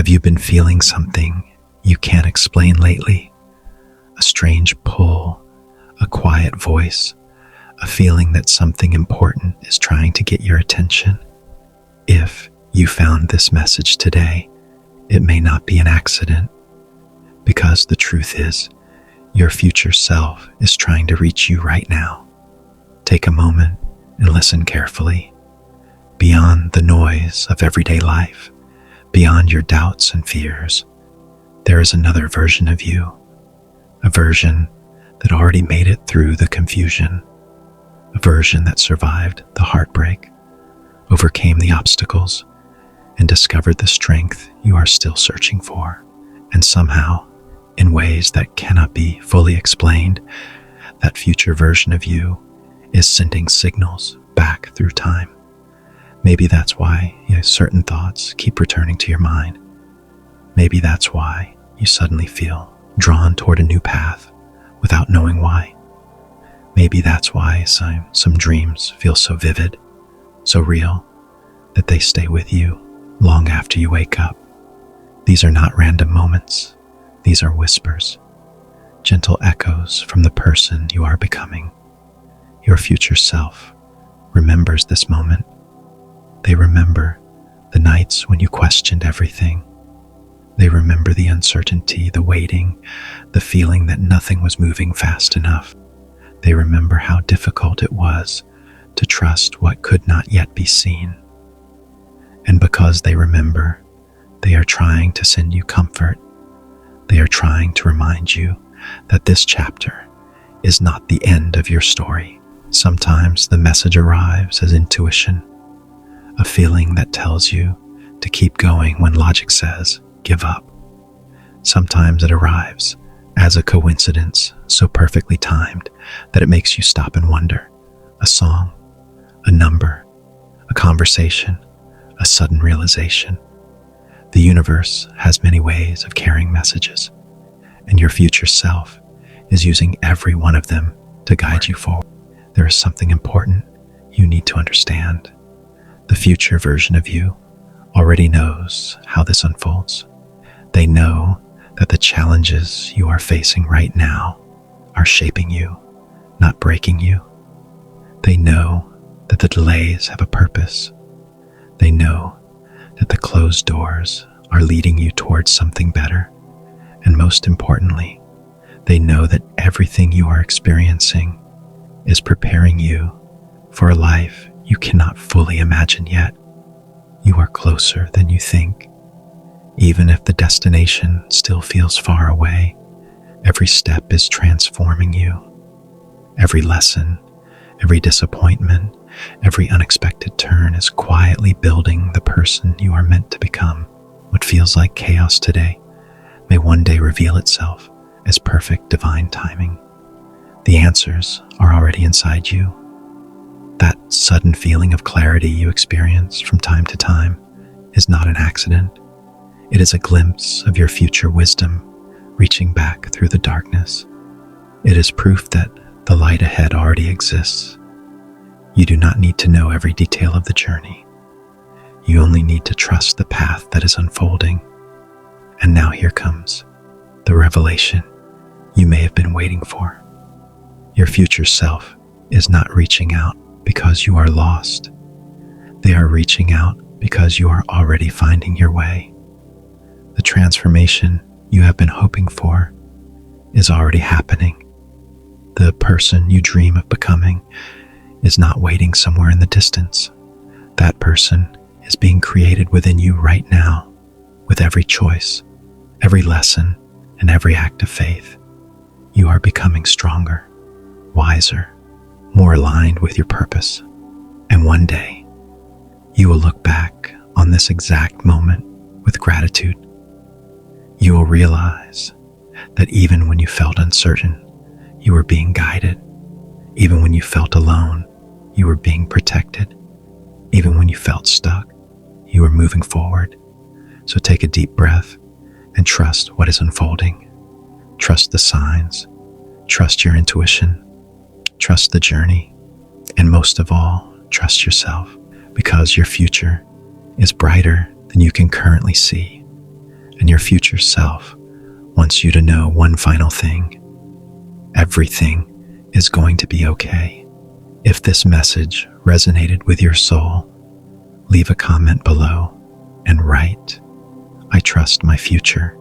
Have you been feeling something you can't explain lately? A strange pull, a quiet voice, a feeling that something important is trying to get your attention? If you found this message today, it may not be an accident, because the truth is, your future self is trying to reach you right now. Take a moment and listen carefully. Beyond the noise of everyday life, beyond your doubts and fears, there is another version of you, a version that already made it through the confusion, a version that survived the heartbreak, overcame the obstacles, and discovered the strength you are still searching for. And somehow, in ways that cannot be fully explained, that future version of you is sending signals back through time. Maybe that's why certain thoughts keep returning to your mind. Maybe that's why you suddenly feel drawn toward a new path without knowing why. Maybe that's why some dreams feel so vivid, so real, that they stay with you long after you wake up. These are not random moments. These are whispers, gentle echoes from the person you are becoming. Your future self remembers this moment. They remember the nights when you questioned everything. They remember the uncertainty, the waiting, the feeling that nothing was moving fast enough. They remember how difficult it was to trust what could not yet be seen. And because they remember, they are trying to send you comfort. They are trying to remind you that this chapter is not the end of your story. Sometimes the message arrives as intuition, a feeling that tells you to keep going when logic says, give up. Sometimes it arrives as a coincidence so perfectly timed that it makes you stop and wonder. A song, a number, a conversation, a sudden realization. The universe has many ways of carrying messages, and your future self is using every one of them to guide you forward. There is something important you need to understand. The future version of you already knows how this unfolds. They know that the challenges you are facing right now are shaping you, not breaking you. They know that the delays have a purpose. They know that the closed doors are leading you towards something better. And most importantly, they know that everything you are experiencing is preparing you for a life you cannot fully imagine yet. You are closer than you think. Even if the destination still feels far away, every step is transforming you. Every lesson, every disappointment, every unexpected turn is quietly building the person you are meant to become. What feels like chaos today may one day reveal itself as perfect divine timing. The answers are already inside you. That sudden feeling of clarity you experience from time to time is not an accident. It is a glimpse of your future wisdom reaching back through the darkness. It is proof that the light ahead already exists. You do not need to know every detail of the journey. You only need to trust the path that is unfolding. And now here comes the revelation you may have been waiting for. Your future self is not reaching out because you are lost. They are reaching out because you are already finding your way. The transformation you have been hoping for is already happening. The person you dream of becoming is not waiting somewhere in the distance. That person is being created within you right now, with every choice, every lesson, and every act of faith. You are becoming stronger, wiser, more aligned with your purpose. And one day, you will look back on this exact moment with gratitude. You will realize that even when you felt uncertain, you were being guided. Even when you felt alone, you were being protected. Even when you felt stuck, you were moving forward. So take a deep breath and trust what is unfolding. Trust the signs. Trust your intuition. Trust the journey. And most of all, trust yourself, because your future is brighter than you can currently see. and your future self wants you to know one final thing. Everything is going to be okay. If this message resonated with your soul, leave a comment below and write, "I trust my future."